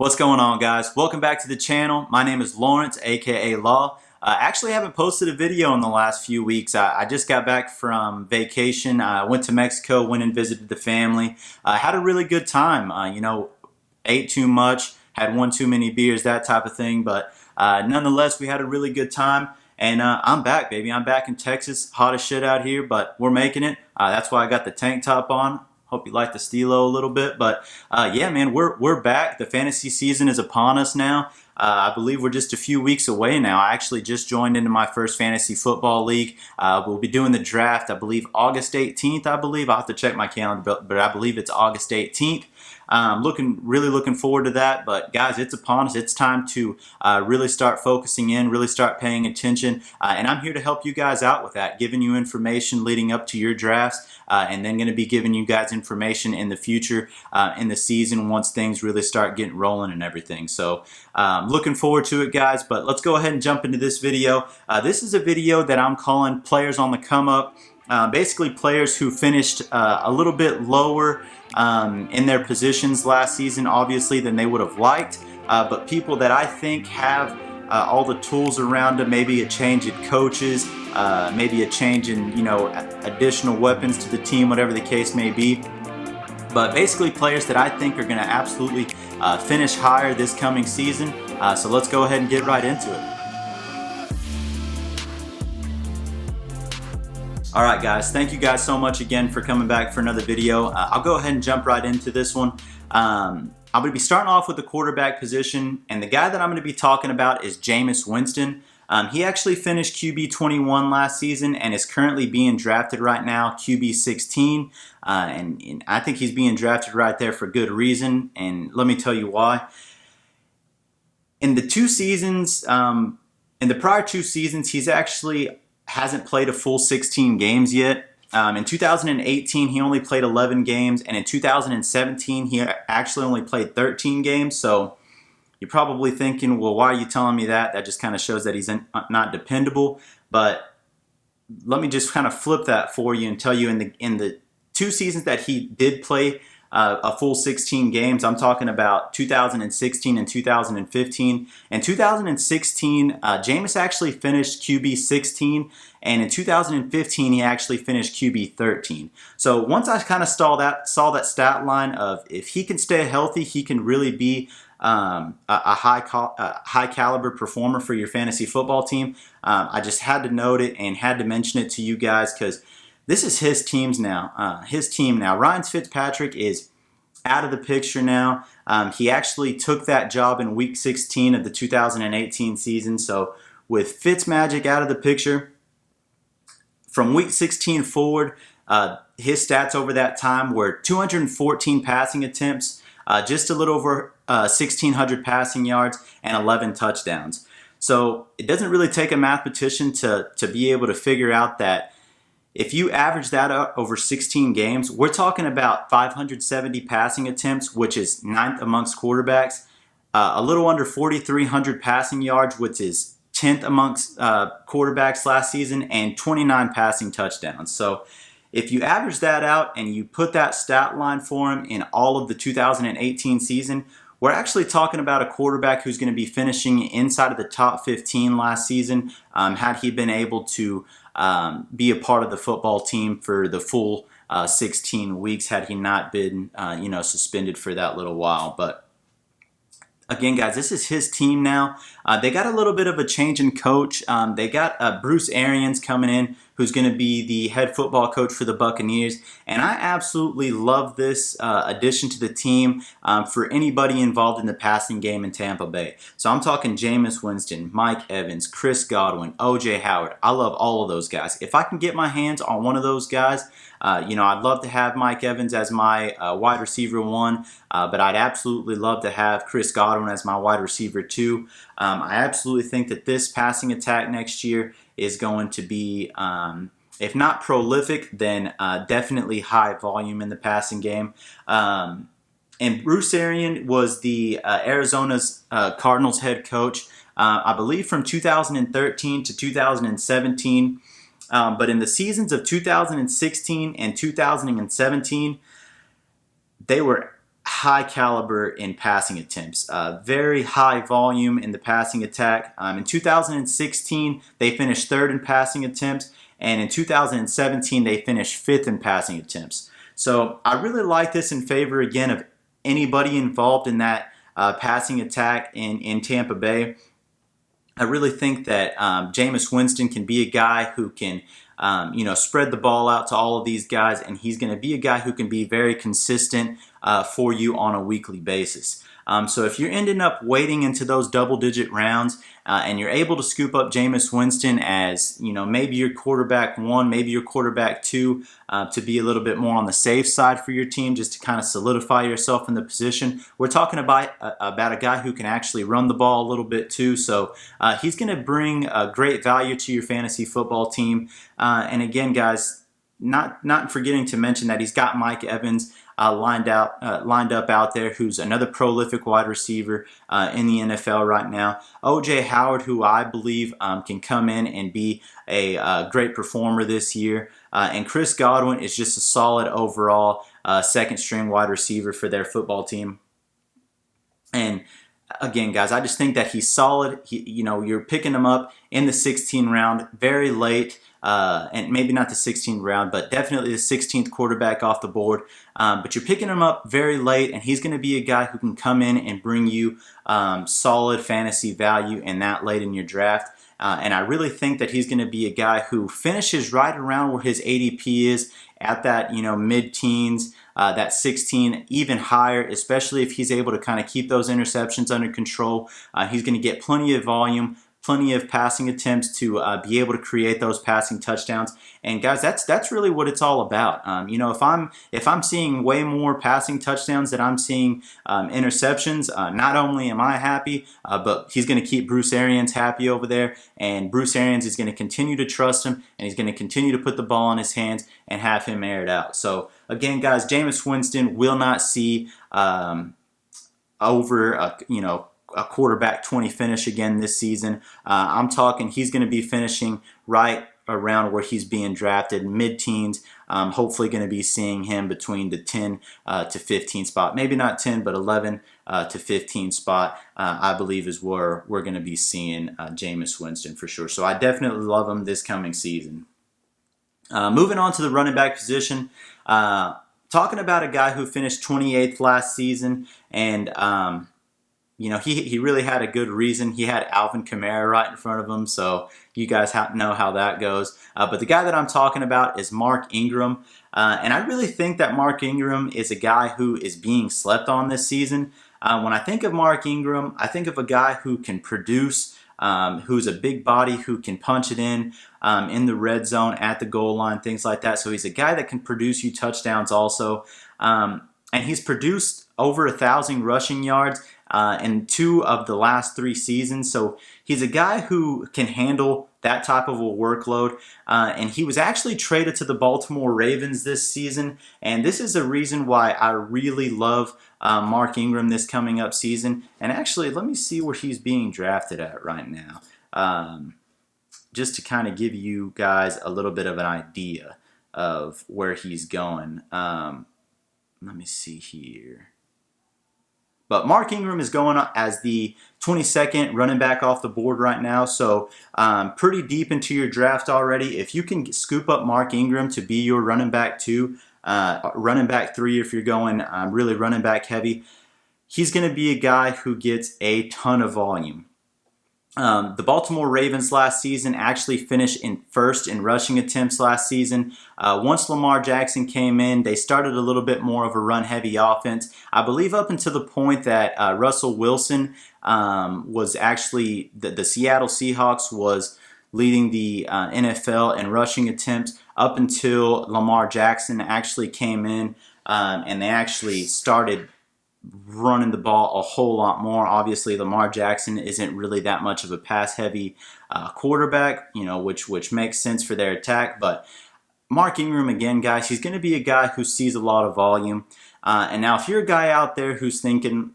What's going on, guys? Welcome back to the channel. My name is Lawrence, aka Law. Actually haven't posted a video in the last few weeks. I just got back from vacation. I went to Mexico, went and visited the family. Had a really good time. Ate too much, had one too many beers, that type of thing. But nonetheless, we had a really good time. And I'm back, baby. I'm back in Texas. Hot as shit out here, but we're making it. That's why I got the tank top on. Hope you like the stilo a little bit, but yeah, man, we're back. The fantasy season is upon us now. I believe we're just a few weeks away now. I actually just joined into my first fantasy football league. We'll be doing the draft, I believe, August 18th. I'll have to check my calendar, but I believe it's August 18th. Really looking forward to that. But guys, it's upon us. It's time to really start focusing in, really start paying attention. And I'm here to help you guys out with that, giving you information leading up to your drafts, and then going to be giving you guys information in the future, in the season, once things really start getting rolling and everything. So looking forward to it, guys. But let's go ahead and jump into this video. This is a video that I'm calling Players on the Come Up. Basically players who finished a little bit lower in their positions last season, obviously, than they would have liked, but people that I think have all the tools around them, maybe a change in coaches, maybe a change in, additional weapons to the team, whatever the case may be. But basically players that I think are going to absolutely finish higher this coming season. So let's go ahead and get right into it. Alright guys, thank you guys so much again for coming back for another video. I'll go ahead and jump right into this one. I'm going to be starting off with the quarterback position, and the guy that I'm going to be talking about is Jameis Winston. He actually finished QB 21 last season and is currently being drafted right now QB 16, and I think he's being drafted right there for good reason, and let me tell you why. In the prior two seasons, he's actually hasn't played a full 16 games yet. In 2018, he only played 11 games, and in 2017, he actually only played 13 games. So you're probably thinking, well, why are you telling me that? That just kind of shows that he's not dependable. But let me just kind of flip that for you and tell you, in the two seasons that he did play a full 16 games, I'm talking about 2016 and 2015. In 2016, Jameis actually finished QB 16, and in 2015, he actually finished QB 13. So once I kind of saw that stat line of if he can stay healthy, he can really be a high caliber performer for your fantasy football team. I just had to note it and had to mention it to you guys because this is his team now. Ryan Fitzpatrick is out of the picture now. He actually took that job in week 16 of the 2018 season. So with Fitzmagic out of the picture, from week 16 forward, his stats over that time were 214 passing attempts, just a little over 1,600 passing yards, and 11 touchdowns. So it doesn't really take a mathematician to be able to figure out that if you average that out over 16 games, we're talking about 570 passing attempts, which is 9th amongst quarterbacks, a little under 4,300 passing yards, which is 10th amongst quarterbacks last season, and 29 passing touchdowns. So if you average that out and you put that stat line for him in all of the 2018 season, we're actually talking about a quarterback who's going to be finishing inside of the top 15 last season, had he been able to be a part of the football team for the full 16 weeks, had he not been suspended for that little while. But again, guys, this is his team now. They got a little bit of a change in coach. They got Bruce Arians coming in, who's going to be the head football coach for the Buccaneers. And I absolutely love this addition to the team for anybody involved in the passing game in Tampa Bay. So I'm talking Jameis Winston, Mike Evans, Chris Godwin, O.J. Howard. I love all of those guys. If I can get my hands on one of those guys, I'd love to have Mike Evans as my wide receiver 1, but I'd absolutely love to have Chris Godwin as my wide receiver 2. I absolutely think that this passing attack next year is going to be, if not prolific, then definitely high volume in the passing game. And Bruce Arians was the Arizona's Cardinals head coach, I believe from 2013 to 2017. But in the seasons of 2016 and 2017, they were high caliber in passing attempts, very high volume in the passing attack. In 2016, they finished third in passing attempts, and in 2017, they finished fifth in passing attempts. So I really like this in favor, again, of anybody involved in that passing attack in Tampa Bay. I really think that Jameis Winston can be a guy who can spread the ball out to all of these guys, and he's going to be a guy who can be very consistent for you on a weekly basis. So if you're ending up waiting into those double-digit rounds and you're able to scoop up Jameis Winston as, maybe your quarterback one, maybe your quarterback two, to be a little bit more on the safe side for your team, just to kind of solidify yourself in the position. We're talking about a guy who can actually run the ball a little bit too, so he's going to bring great value to your fantasy football team. And again, guys, not forgetting to mention that he's got Mike Evans lined up out there, who's another prolific wide receiver in the NFL right now. O.J. Howard, who I believe can come in and be a great performer this year. And Chris Godwin is just a solid overall second-string wide receiver for their football team. And again, guys, I just think that he's solid. You're picking him up in the 16th round, very late. And maybe not the 16th round, but definitely the 16th quarterback off the board. But you're picking him up very late, and he's going to be a guy who can come in and bring you solid fantasy value in that late in your draft. And I really think that he's going to be a guy who finishes right around where his ADP is, at that mid-teens, that 16, even higher, especially if he's able to kind of keep those interceptions under control. He's going to get plenty of volume, plenty of passing attempts to be able to create those passing touchdowns. And guys, that's really what it's all about. If I'm seeing way more passing touchdowns than I'm seeing interceptions, not only am I happy, but he's going to keep Bruce Arians happy over there. And Bruce Arians is going to continue to trust him, and he's going to continue to put the ball in his hands and have him air it out. So again, guys, Jameis Winston will not see over a quarterback 20 finish again this season. I'm talking he's going to be finishing right around where he's being drafted, mid-teens. Hopefully going to be seeing him between the 10 to 15 spot. Maybe not 10, but 11 to 15 spot, I believe, is where we're going to be seeing Jameis Winston for sure. So I definitely love him this coming season. Moving on to the running back position. Talking about a guy who finished 28th last season, and he really had a good reason. He had Alvin Kamara right in front of him, so you guys know how that goes. But the guy that I'm talking about is Mark Ingram. And I really think that Mark Ingram is a guy who is being slept on this season. When I think of Mark Ingram, I think of a guy who can produce, who's a big body, who can punch it in the red zone, at the goal line, things like that. So he's a guy that can produce you touchdowns also. And he's produced over 1,000 rushing yards in 2 of the last 3 seasons. So he's a guy who can handle that type of a workload. And he was actually traded to the Baltimore Ravens this season. And this is a reason why I really love Mark Ingram this coming up season. And actually, let me see where he's being drafted at right now. Just to kind of give you guys a little bit of an idea of where he's going. Let me see here. But Mark Ingram is going as the 22nd running back off the board right now. So pretty deep into your draft already. If you can scoop up Mark Ingram to be your running back 2, running back 3 if you're going really running back heavy, he's going to be a guy who gets a ton of volume. The Baltimore Ravens last season actually finished in first in rushing attempts last season. Once Lamar Jackson came in, they started a little bit more of a run-heavy offense. I believe up until the point that Russell Wilson was actually, the Seattle Seahawks was leading the NFL in rushing attempts up until Lamar Jackson actually came in and they actually started running the ball a whole lot more. Obviously, Lamar Jackson isn't really that much of a pass-heavy quarterback, which makes sense for their attack. But Mark Ingram, again, guys, he's going to be a guy who sees a lot of volume. And now, if you're a guy out there who's thinking,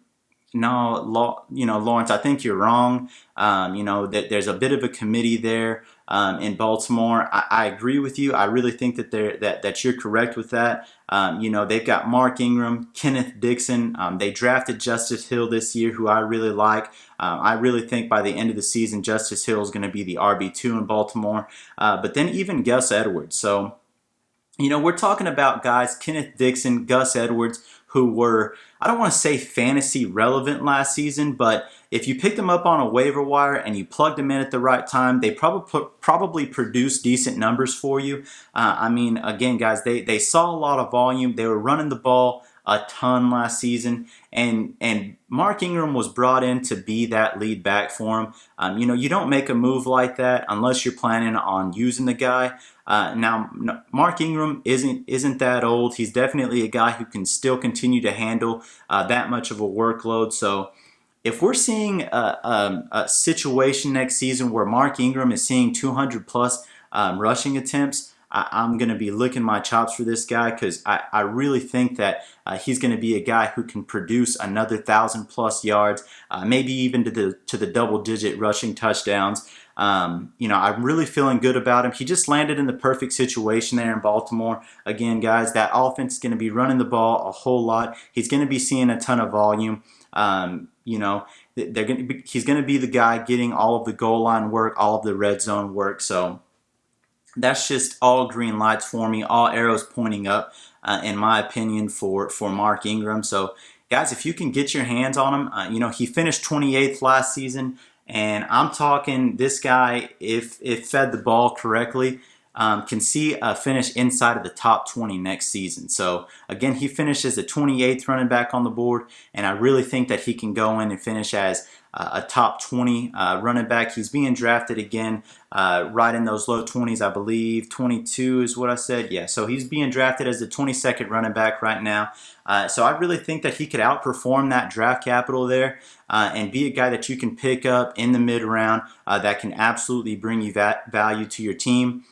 no, Lawrence, I think you're wrong. That there's a bit of a committee there in Baltimore. I agree with you. I really think that you're correct with that. They've got Mark Ingram, Kenneth Dixon. They drafted Justice Hill this year, who I really like. I really think by the end of the season, Justice Hill is going to be the RB2 in Baltimore. But then even Gus Edwards. So, we're talking about guys, Kenneth Dixon, Gus Edwards, who were, I don't want to say fantasy relevant last season, but if you picked them up on a waiver wire and you plugged them in at the right time, they probably produced decent numbers for you. Again, guys, they saw a lot of volume. They were running the ball a ton last season, and Mark Ingram was brought in to be that lead back for him. You don't make a move like that unless you're planning on using the guy. Now, Mark Ingram isn't that old. He's definitely a guy who can still continue to handle that much of a workload. So if we're seeing a situation next season where Mark Ingram is seeing 200 plus rushing attempts, I'm going to be licking my chops for this guy, because I really think that he's going to be a guy who can produce another 1,000+ yards, maybe even to the double-digit rushing touchdowns. I'm really feeling good about him. He just landed in the perfect situation there in Baltimore. Again, guys, that offense is going to be running the ball a whole lot. He's going to be seeing a ton of volume. He's going to be the guy getting all of the goal line work, all of the red zone work. So that's just all green lights for me, all arrows pointing up, in my opinion, for Mark Ingram. So, guys, if you can get your hands on him, he finished 28th last season, and I'm talking this guy, if fed the ball correctly, can see a finish inside of the top 20 next season. So, again, he finished as the 28th running back on the board, and I really think that he can go in and finish as a top 20 running back. He's being drafted again right in those low 20s, I believe. 22 is what I said. Yeah, so he's being drafted as the 22nd running back right now. So I really think that he could outperform that draft capital there and be a guy that you can pick up in the mid-round that can absolutely bring you value to your team.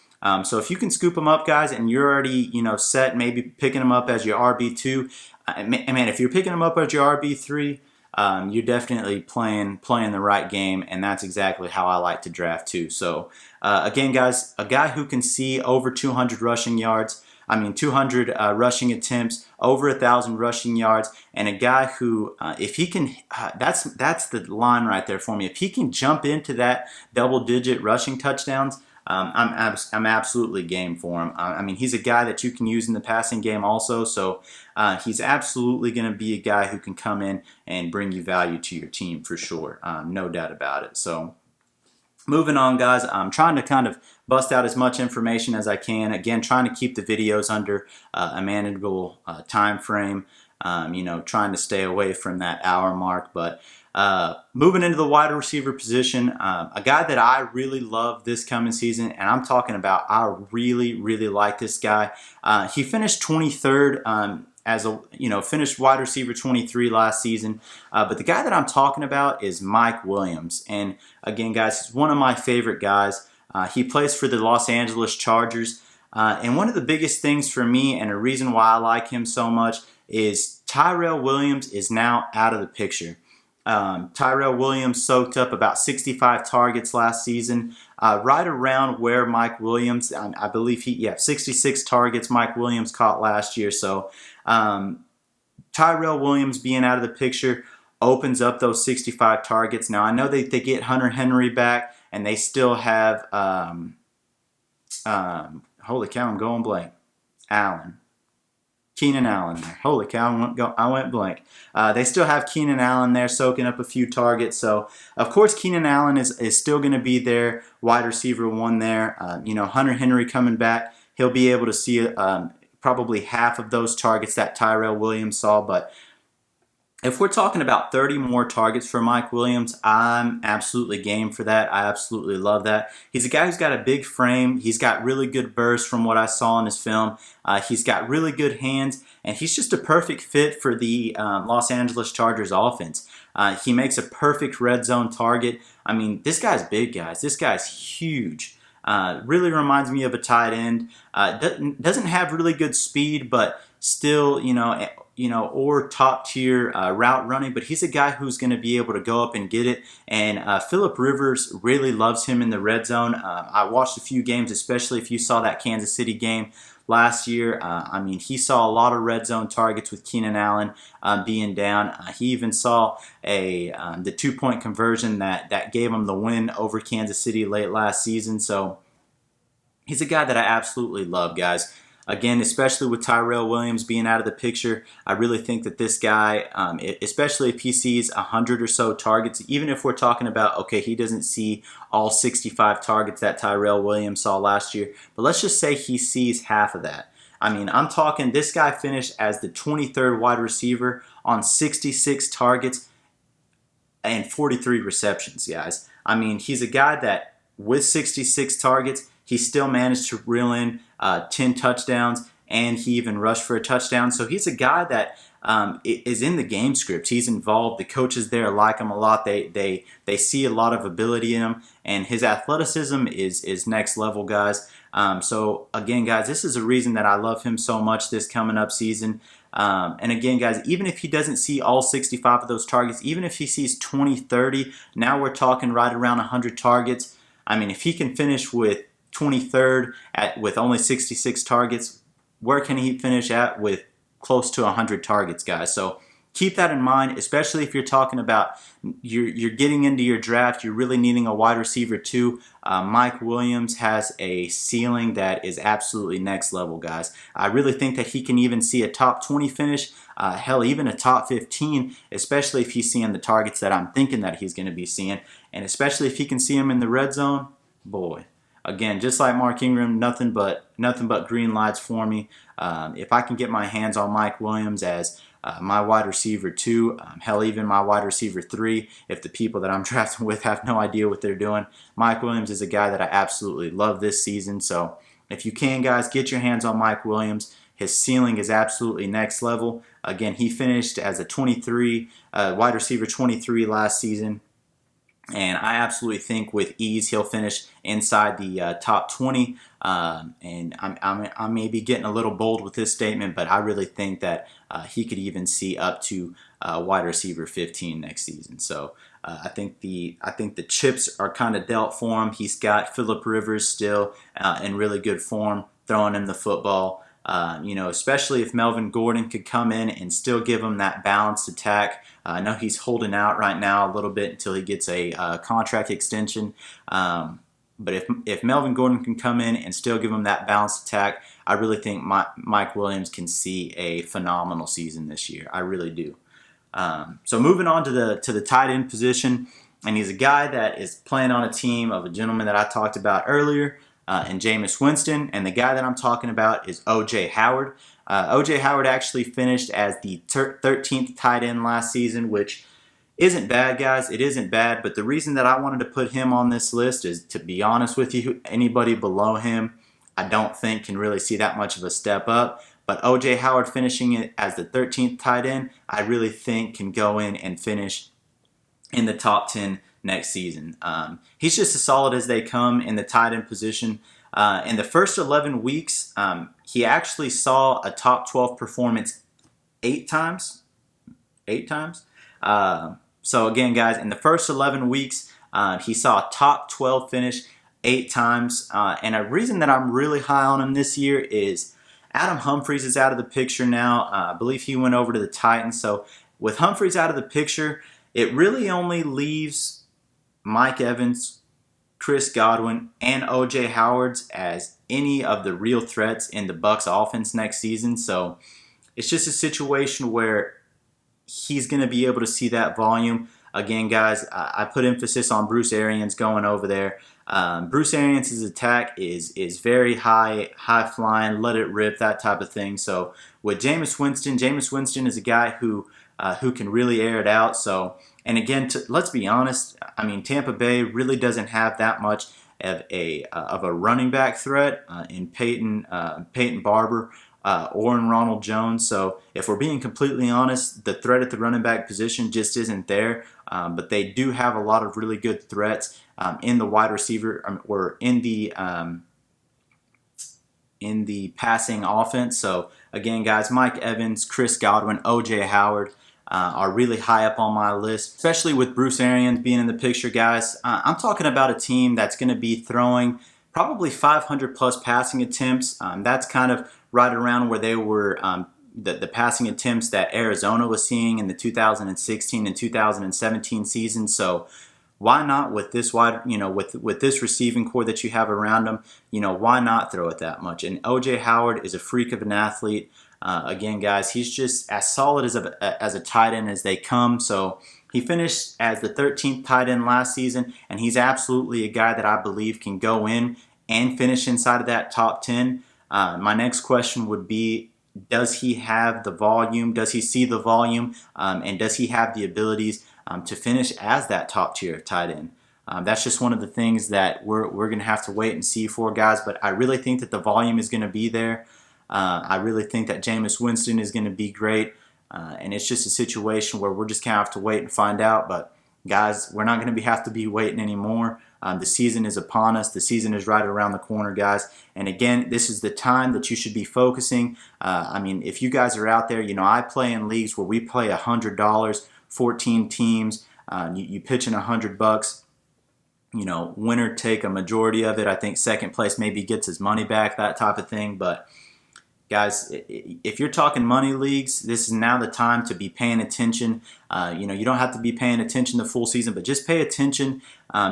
So if you can scoop him up, guys, and you're already set, maybe picking him up as your RB2. Man, if you're picking him up as your RB3, you're definitely playing the right game, and that's exactly how I like to draft too. So again, guys, a guy who can see over 200 rushing yards, 200 rushing attempts, over 1,000 rushing yards, and a guy who, if he can, that's the line right there for me. If he can jump into that double-digit rushing touchdowns, I'm absolutely game for him. He's a guy that you can use in the passing game also, so he's absolutely going to be a guy who can come in and bring you value to your team for sure, no doubt about it. So moving on, guys, I'm trying to kind of bust out as much information as I can. Again, trying to keep the videos under a manageable time frame, trying to stay away from that hour mark, but moving into the wide receiver position, a guy that I really love this coming season, and I'm talking about I really, really like this guy. He finished 23rd finished wide receiver 23 last season. But the guy that I'm talking about is Mike Williams. And again, guys, he's one of my favorite guys. He plays for the Los Angeles Chargers. And one of the biggest things for me, and a reason why I like him so much, is Tyrell Williams is now out of the picture. Tyrell Williams soaked up about 65 targets last season, right around where Mike Williams, I believe 66 targets Mike Williams caught last year. So Tyrell Williams being out of the picture opens up those 65 targets. Now, I know they get Hunter Henry back, and they still have, holy cow, I'm going blank, Keenan Allen there. Holy cow, I went blank. They still have Keenan Allen there soaking up a few targets. So, of course, Keenan Allen is still going to be their wide receiver one there. Hunter Henry coming back. He'll be able to see probably half of those targets that Tyrell Williams saw. But if we're talking about 30 more targets for Mike Williams, I'm absolutely game for that. I absolutely love that. He's a guy who's got a big frame. He's got really good burst from what I saw in his film. He's got really good hands, and he's just a perfect fit for the Los Angeles Chargers offense. He makes a perfect red zone target. This guy's big, guys. This guy's huge. Really reminds me of a tight end. Doesn't have really good speed, but still, or top tier route running, but he's a guy who's going to be able to go up and get it. And Phillip Rivers really loves him in the red zone. I watched a few games, especially if you saw that Kansas City game last year. He saw a lot of red zone targets with Keenan Allen being down. He even saw the 2-point conversion that gave him the win over Kansas City late last season. So he's a guy that I absolutely love, guys. Again, especially with Tyrell Williams being out of the picture, I really think that this guy, especially if he sees 100 or so targets, even if we're talking about, okay, he doesn't see all 65 targets that Tyrell Williams saw last year, but let's just say he sees half of that. I'm talking this guy finished as the 23rd wide receiver on 66 targets and 43 receptions, guys. He's a guy that with 66 targets, he still managed to reel in 10 touchdowns, and he even rushed for a touchdown. So he's a guy that is in the game script. He's involved. The coaches there like him a lot. They see a lot of ability in him, and his athleticism is next level, guys. So again, guys, this is a reason that I love him so much this coming up season. And again, guys, even if he doesn't see all 65 of those targets, even if he sees 20, 30, now we're talking right around 100 targets. If he can finish with 23rd with only 66 targets, where can he finish at with close to 100 targets, guys? So keep that in mind, especially if you're talking about you're getting into your draft, you're really needing a wide receiver too. Mike Williams has a ceiling that is absolutely next level, guys. I really think that he can even see a top 20 finish, hell, even a top 15, especially if he's seeing the targets that I'm thinking that he's going to be seeing, and especially if he can see them in the red zone, boy. Again, just like Mark Ingram, nothing but green lights for me. If I can get my hands on Mike Williams as my wide receiver 2, hell, even my wide receiver 3, if the people that I'm drafting with have no idea what they're doing, Mike Williams is a guy that I absolutely love this season. So if you can, guys, get your hands on Mike Williams. His ceiling is absolutely next level. Again, he finished as a wide receiver 23 last season. And I absolutely think with ease he'll finish inside the top 20. And I may be getting a little bold with this statement, but I really think that he could even see up to wide receiver 15 next season. So I think the chips are kind of dealt for him. He's got Phillip Rivers still in really good form, throwing him the football. Especially if Melvin Gordon could come in and still give him that balanced attack. I know he's holding out right now a little bit until he gets a contract extension. But if Melvin Gordon can come in and still give him that balanced attack, I really think Mike Williams can see a phenomenal season this year. I really do. So moving on to the tight end position, and he's a guy that is playing on a team of a gentleman that I talked about earlier, and Jameis Winston, and the guy that I'm talking about is O.J. Howard. O.J. Howard actually finished as the 13th tight end last season, which isn't bad, guys. It isn't bad, but the reason that I wanted to put him on this list is, to be honest with you, anybody below him I don't think can really see that much of a step up. But O.J. Howard finishing it as the 13th tight end, I really think can go in and finish in the top 10 next season. He's just as solid as they come in the tight end position. In the first 11 weeks, he actually saw a top 12 performance 8 times. 8 times. So again, guys, in the first 11 weeks, he saw a top 12 finish 8 times. And a reason that I'm really high on him this year is Adam Humphries is out of the picture now. I believe he went over to the Titans. So with Humphries out of the picture, it really only leaves Mike Evans, Chris Godwin, and O.J. Howard as any of the real threats in the Bucs offense next season. So it's just a situation where he's going to be able to see that volume. Again, guys, I put emphasis on Bruce Arians going over there. Bruce Arians' attack is very high flying, let it rip, that type of thing. So with Jameis Winston is a guy who can really air it out. So, and again, let's be honest. Tampa Bay really doesn't have that much of a running back threat in Peyton Barber or in Ronald Jones. So, if we're being completely honest, the threat at the running back position just isn't there. But they do have a lot of really good threats in the wide receiver or in in the passing offense. So again, guys, Mike Evans, Chris Godwin, O.J. Howard are really high up on my list, especially with Bruce Arians being in the picture, guys. I'm talking about a team that's going to be throwing probably 500 plus passing attempts. That's kind of right around where they were, the passing attempts that Arizona was seeing in the 2016 and 2017 season. So why not with this with this receiving core that you have around them, why not throw it that much? And O.J. Howard is a freak of an athlete. Again, guys, he's just as solid as a tight end as they come. So he finished as the 13th tight end last season, and he's absolutely a guy that I believe can go in and finish inside of that top 10. My next question would be, does he have the volume? Does he see the volume? And does he have the abilities to finish as that top tier tight end? That's just one of the things that we're going to have to wait and see for, guys. But I really think that the volume is going to be there. I really think that Jameis Winston is going to be great. And it's just a situation where we're just going to have to wait and find out. But guys, we're not going to have to be waiting anymore. The season is upon us. The season is right around the corner, guys. And again, this is the time that you should be focusing. I mean, if you guys are out there, I play in leagues where we play $100, 14 teams. You pitch in $100. Winner take a majority of it. I think second place maybe gets his money back, that type of thing. But guys, if you're talking money leagues, this is now the time to be paying attention. You don't have to be paying attention the full season, but just pay attention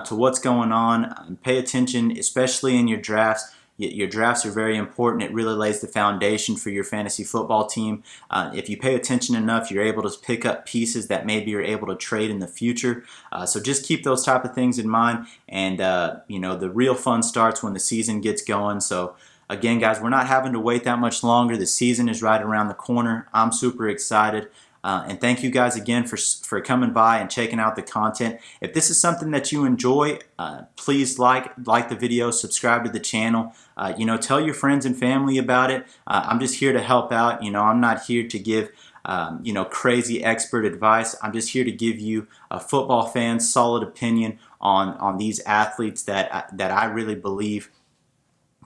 to what's going on. Pay attention, especially in your drafts. Your drafts are very important. It really lays the foundation for your fantasy football team. If you pay attention enough, you're able to pick up pieces that maybe you're able to trade in the future. So just keep those type of things in mind. And, the real fun starts when the season gets going. So again, guys, we're not having to wait that much longer. The season is right around the corner. I'm super excited. And thank you guys again for coming by and checking out the content. If this is something that you enjoy, please like the video, subscribe to the channel. Tell your friends and family about it. I'm just here to help out. I'm not here to give crazy expert advice. I'm just here to give you a football fan's solid opinion on these athletes that I really believe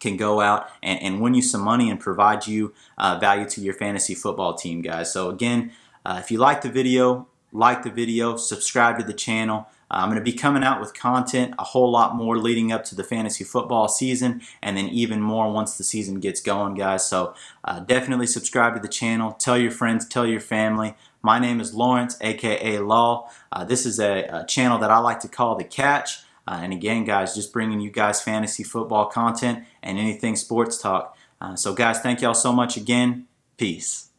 can go out and win you some money and provide you value to your fantasy football team, guys. So again, if you like the video, subscribe to the channel. I'm going to be coming out with content a whole lot more leading up to the fantasy football season, and then even more once the season gets going, guys. So definitely subscribe to the channel. Tell your friends, tell your family. My name is Lawrence, aka Law. This is a channel that I like to call The Catch. And again, guys, just bringing you guys fantasy football content and anything sports talk. So guys, thank y'all so much again. Peace.